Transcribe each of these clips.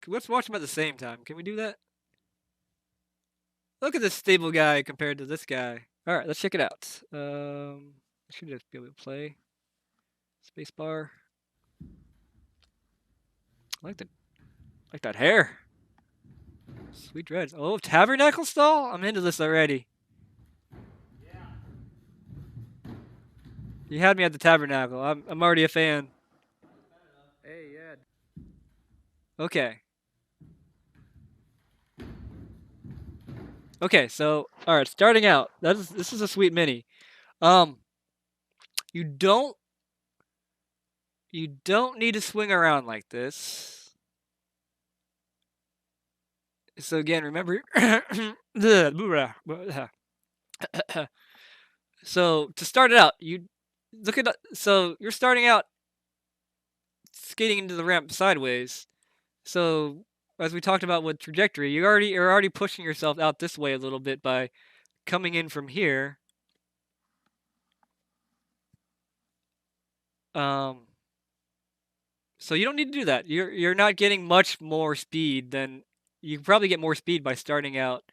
Let's watch them at the same time. Can we do that? Look at this stable guy compared to this guy. All right, let's check it out. I should just be able to play. Spacebar. I like that hair. Sweet dreads. Oh, tabernacle stall? I'm into this already. You had me at the tabernacle. I'm already a fan. Hey, yeah. Okay. Okay, so all right, starting out. This is a sweet mini. Um, you don't need to swing around like this. So again, remember. So to start it out, you look at so you're starting out skating into the ramp sideways. So as we talked about with trajectory, you're already pushing yourself out this way a little bit by coming in from here. Um, so you don't need to do that. You're not getting much more speed than you can probably get more speed by starting out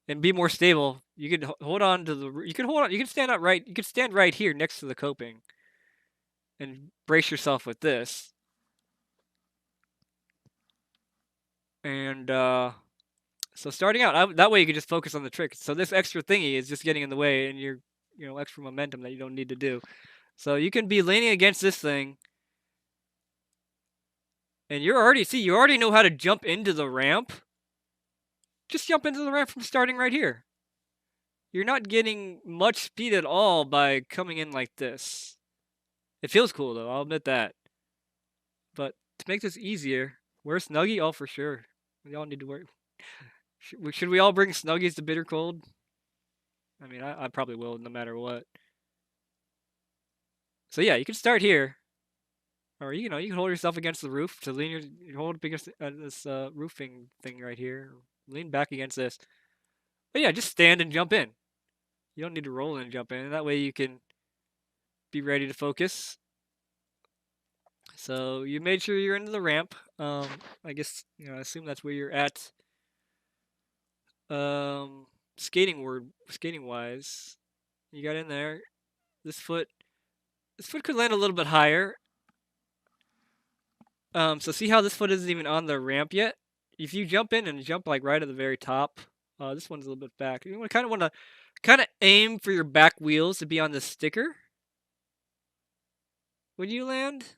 and be more stable. You can hold on to the. You can hold on. You can stand out right. You can stand right here next to the coping and brace yourself with this. And so starting out that way, you can just focus on the trick. So this extra thingy is just getting in the way, and you're extra momentum that you don't need to do. So you can be leaning against this thing, and you already know how to jump into the ramp. Just jump into the ramp from starting right here. You're not getting much speed at all by coming in like this. It feels cool though, I'll admit that. But to make this easier, wear Snuggie? Oh, for sure. We all need to wear. Should we all bring Snuggies to Bitter Cold? I mean, I probably will no matter what. So yeah, you can start here, or you can hold yourself against the roof to lean you hold up against this roofing thing right here. Lean back against this. But yeah, just stand and jump in. You don't need to roll in and jump in. That way you can be ready to focus. So you made sure you're into the ramp. I guess I assume that's where you're at. Skating wise, you got in there. This foot could land a little bit higher. So see how this foot isn't even on the ramp yet? If you jump in and jump like right at the very top, this one's a little bit back. You want to aim for your back wheels to be on the sticker when you land.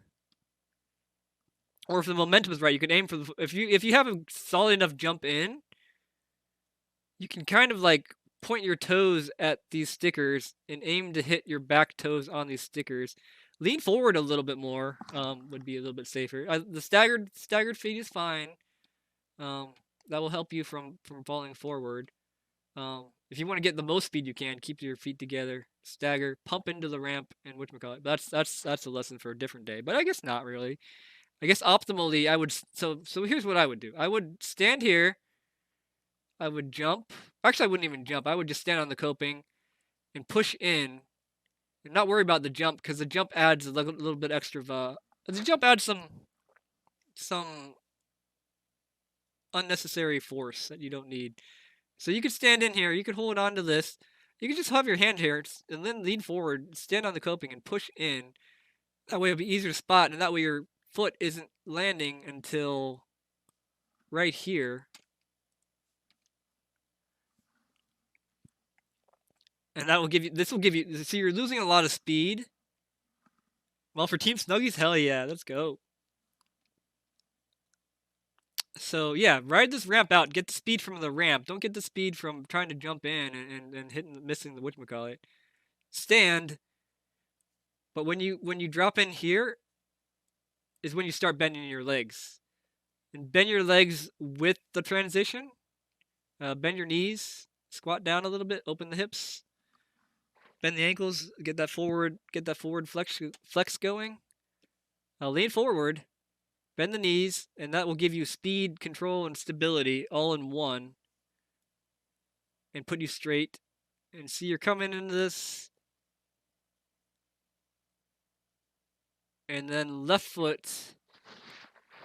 Or if the momentum is right, you can aim for if you have a solid enough jump in, you can kind of like point your toes at these stickers and aim to hit your back toes on these stickers. Lean forward a little bit more would be a little bit safer. The staggered feet is fine. That will help you from falling forward. If you want to get the most speed you can, keep your feet together, stagger, pump into the ramp, and whatchamacallit. That's a lesson for a different day. But I guess not really. I guess optimally, I would. So here's what I would do. I would stand here. I would jump. Actually, I wouldn't even jump. I would just stand on the coping and push in, and not worry about the jump because the jump adds a little bit extra. The jump adds some unnecessary force that you don't need. So you could stand in here. You could hold on to this. You could just have your hand here and then lean forward, stand on the coping, and push in. That way it'll be easier to spot, and that way your foot isn't landing until right here. And that will give you. This will give you. So you're losing a lot of speed. Well, for Team Snuggies, hell yeah, let's go. So yeah, ride this ramp out. Get the speed from the ramp. Don't get the speed from trying to jump in and hitting missing the whatchamacallit. Stand. But when you drop in here, is when you start bending your legs. And bend your legs with the transition. Bend your knees. Squat down a little bit. Open the hips. Bend the ankles. Get that forward flex going. Lean forward. Bend the knees, and that will give you speed, control, and stability all in one. And put you straight. And see, you're coming into this. And then left foot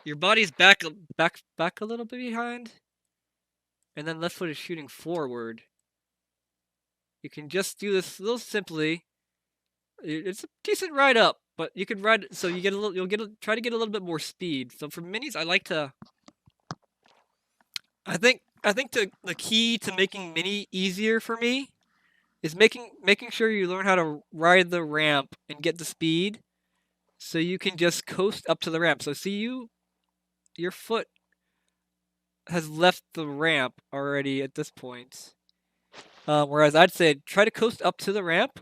your body's back a little bit behind, and then left foot is shooting forward. You can just do this a little simply. It's a decent ride up, but you could ride so you get a little. Try to get a little bit more speed. So for minis, I like to. I think the key to making mini easier for me is making sure you learn how to ride the ramp and get the speed, so you can just coast up to the ramp. So see your foot has left the ramp already at this point. Whereas I'd say try to coast up to the ramp,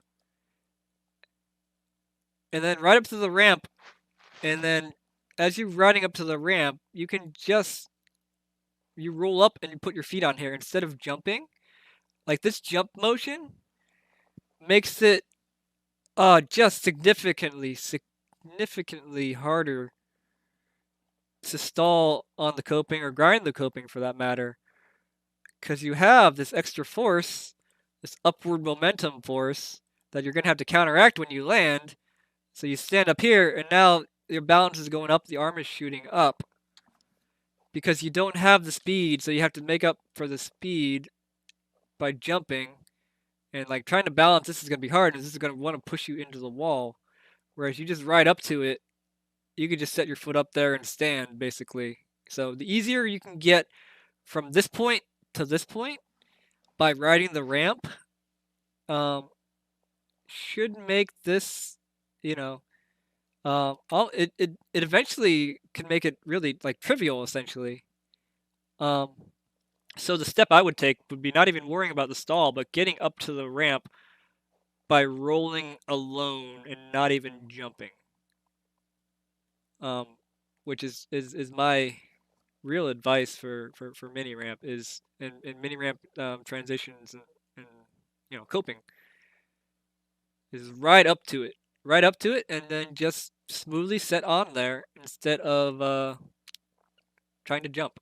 and then ride up to the ramp, and then as you're riding up to the ramp, you roll up and you put your feet on here instead of jumping. Like this jump motion makes it just significantly harder to stall on the coping or grind the coping for that matter, because you have this extra force, this upward momentum force that you're gonna have to counteract when you land. So you stand up here, and now your balance is going up, the arm is shooting up because you don't have the speed, so you have to make up for the speed by jumping. And like trying to balance this is gonna be hard, and this is gonna want to push you into the wall. Whereas you just ride up to it, you can just set your foot up there and stand basically. So the easier you can get from this point to this point by riding the ramp, um, should make this, you know, it eventually can make it really like trivial essentially. Um, so the step I would take would be not even worrying about the stall, but getting up to the ramp by rolling alone and not even jumping. Um, which is my real advice for mini ramp is and mini ramp transitions and coping is right up to it, and then just smoothly set on there instead of trying to jump.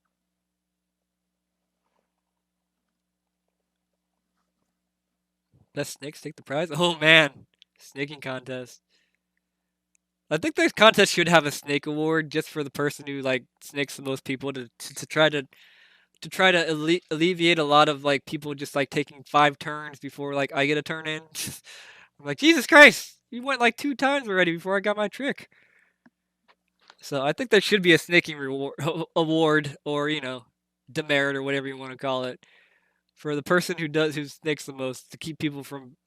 Best snakes take the prize. Oh man, snaking contest. I think this contest should have a snake award just for the person who like snakes the most people to try to try to alleviate a lot of like people just like taking 5 turns before like I get a turn in. I'm like, Jesus Christ, you went like 2 times already before I got my trick. So I think there should be a snaking reward award, or demerit or whatever you want to call it, for the person who snakes the most to keep people from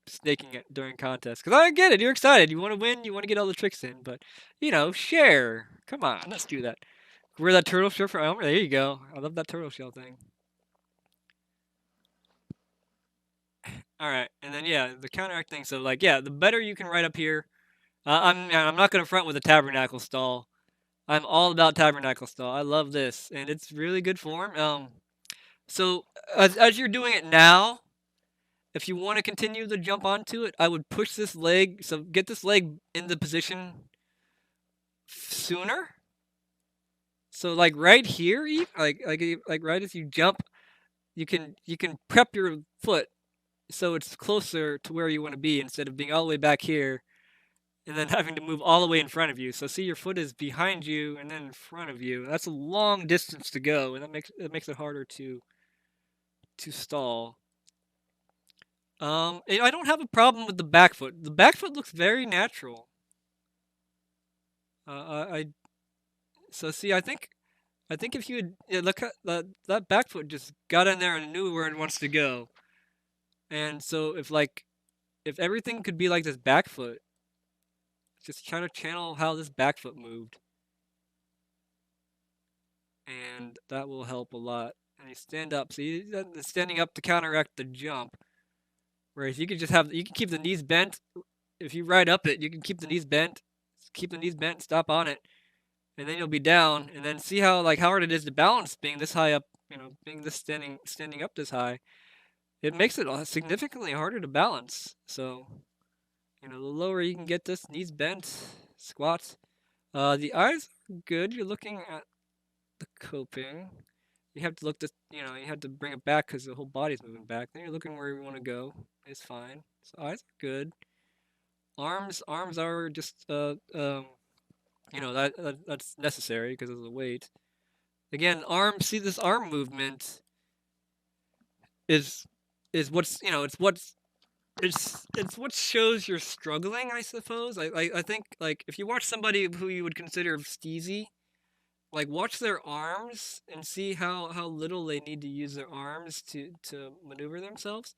snaking it during contests. Because I get it, you're excited, you want to win, you want to get all the tricks in, but share. Come on, let's do that. Wear that turtle shell for Elmer. There you go. I love that turtle shell thing. All right, and then yeah, the counteract thing. So like yeah, the better you can ride up here. I'm not gonna front with a tabernacle stall. I'm all about tabernacle stall. I love this, and it's really good form. So as you're doing it now, if you want to continue the jump onto it, I would push this leg. So get this leg in the position sooner. So like right here, like right as you jump, you can prep your foot so it's closer to where you want to be instead of being all the way back here and then having to move all the way in front of you. So see, your foot is behind you and then in front of you. That's a long distance to go, and that makes it harder to stall. I don't have a problem with the back foot. The back foot looks very natural. I so see. I think if you had look at that back foot just got in there and knew where it wants to go. And so if everything could be like this back foot, just try to channel how this back foot moved, and that will help a lot. And you stand up. See, standing up to counteract the jump. Whereas you can keep the knees bent. If you ride up it, you can keep the knees bent. Keep the knees bent. Stop on it, and then you'll be down. And then see how hard it is to balance being this high up. Being this standing up this high. It makes it significantly harder to balance. So the lower you can get this, knees bent, squats. The eyes are good. You're looking at the coping. You have to look this, you have to bring it back because the whole body's moving back. Then you're looking where you want to go. It's fine. So eyes are good. Arms are just You know, that's necessary because of the weight. Again, see this arm movement is is what's, you know, it's what shows you're struggling, I suppose. I think, like, if you watch somebody who you would consider steezy, like, watch their arms and see how little they need to use their arms to maneuver themselves.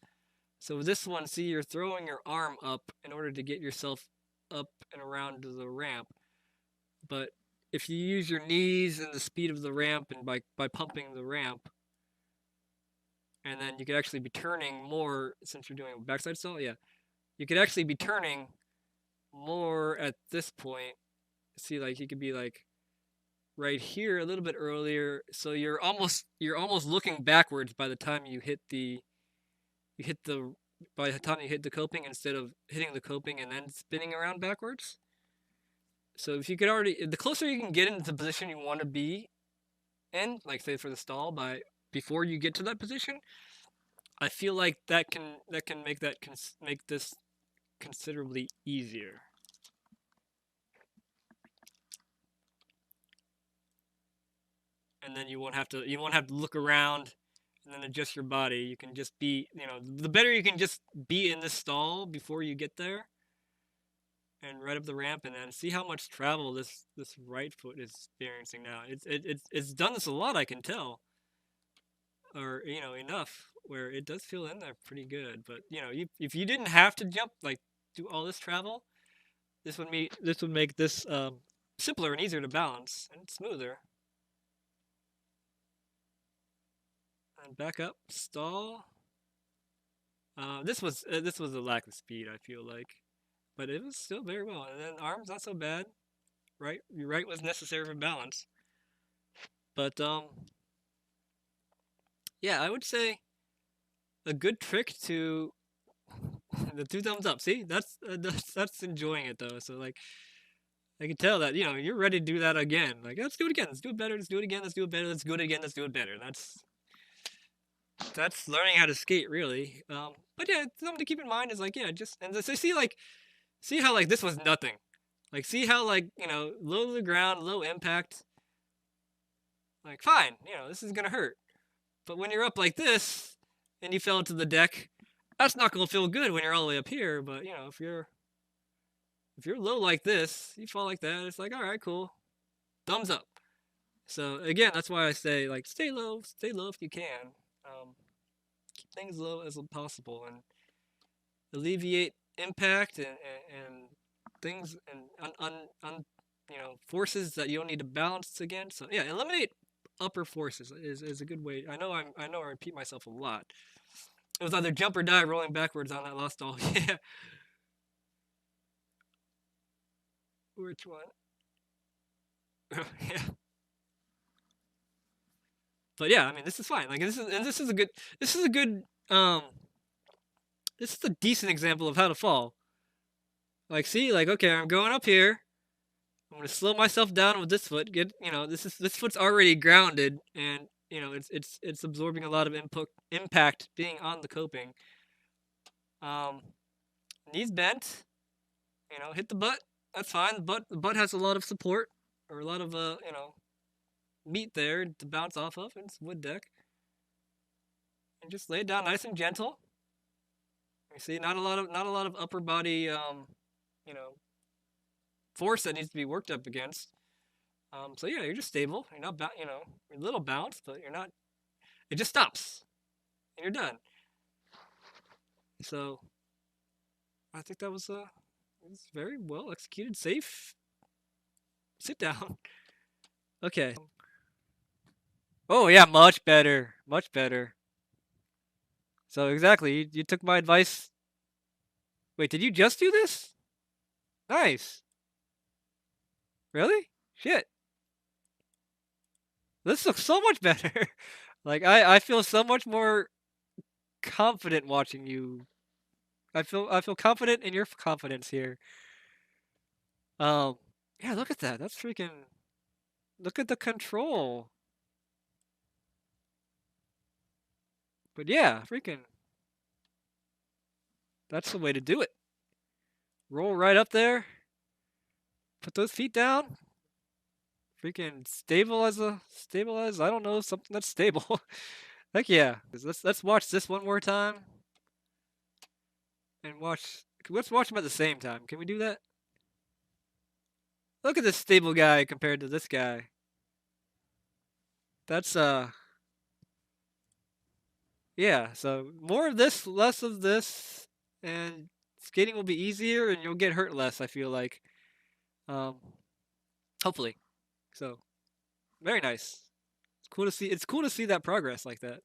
So this one, see, you're throwing your arm up in order to get yourself up and around to the ramp. But if you use your knees and the speed of the ramp and by pumping the ramp, and then you could actually be turning more since you're doing a backside stall. Yeah, you could actually be turning more at this point. See, like, you could be like right here a little bit earlier, so you're almost looking backwards by the time you hit the by the time you hit the coping instead of hitting the coping and then spinning around backwards. So if you could already, the closer you can get into the position you want to be in, like say for the stall, by before you get to that position, I feel like that can make this considerably easier. And then you won't have to look around and then adjust your body. You can just be, the better you can just be in this stall before you get there and right up the ramp, and then see how much travel this right foot is experiencing now. It's done this a lot, I can tell, or enough where it does feel in there pretty good. But if you didn't have to jump, like, do all this travel, this would make this simpler and easier to balance and smoother. And back up, stall. This was a lack of speed, I feel like, but it was still very well. And then arms, not so bad. Right, your right was necessary for balance. But yeah, I would say a good trick to the two thumbs up. See, that's enjoying it though. So, like, I can tell that you're ready to do that again. Like, let's do it again. Let's do it better. Let's do it again. Let's do it better. Let's do it again. Let's do it better. That's learning how to skate, really. But yeah, something to keep in mind is, like, yeah, just and so see how, like, this was nothing. Like, see how, like, low to the ground, low impact. Like, fine, this is gonna hurt. But when you're up like this and you fell into the deck, that's not gonna feel good when you're all the way up here. But if you're low like this, you fall like that, it's like, all right, cool, thumbs up. So again, that's why I say, like, stay low if you can. Keep things low as possible and alleviate impact and things and forces that you don't need to balance against. So yeah, eliminate upper forces is a good way. I know I repeat myself a lot. It was either jump or die rolling backwards on that last stall. Yeah. Which one? Yeah. But yeah, I mean, this is fine. Like, this is a good this is a good this is a decent example of how to fall. Like, see, like, okay, I'm going up here. I'm gonna slow myself down with this foot. This foot's already grounded, and it's absorbing a lot of impact being on the coping. Um, Knees bent. Hit the butt. That's fine. The butt has a lot of support, or a lot of meat there to bounce off of. It's wood deck, and just lay it down nice and gentle. You see, not a lot of upper body you know force that needs to be worked up against. So yeah, you're just stable. You're not you're a little bounced, but you're not. It just stops, and you're done. So I think that was very well executed, safe. Sit down. Okay. Oh yeah, much better, much better. So exactly, you took my advice. Wait, did you just do this? Nice. Really? Shit. This looks so much better. Like, I feel so much more confident watching you. I feel confident in your confidence here. Um, yeah, look at that. That's freaking. Look at the control. But yeah, freaking. That's the way to do it. Roll right up there. Put those feet down. Freaking stabilize. I don't know, something that's stable. Heck yeah. Let's watch this one more time and let's watch them at the same time. Can we do that? Look at this stable guy compared to this guy. That's yeah, so more of this, less of this, and skating will be easier and you'll get hurt less, I feel like. Um hopefully. So, very nice. It's cool to see that progress like that.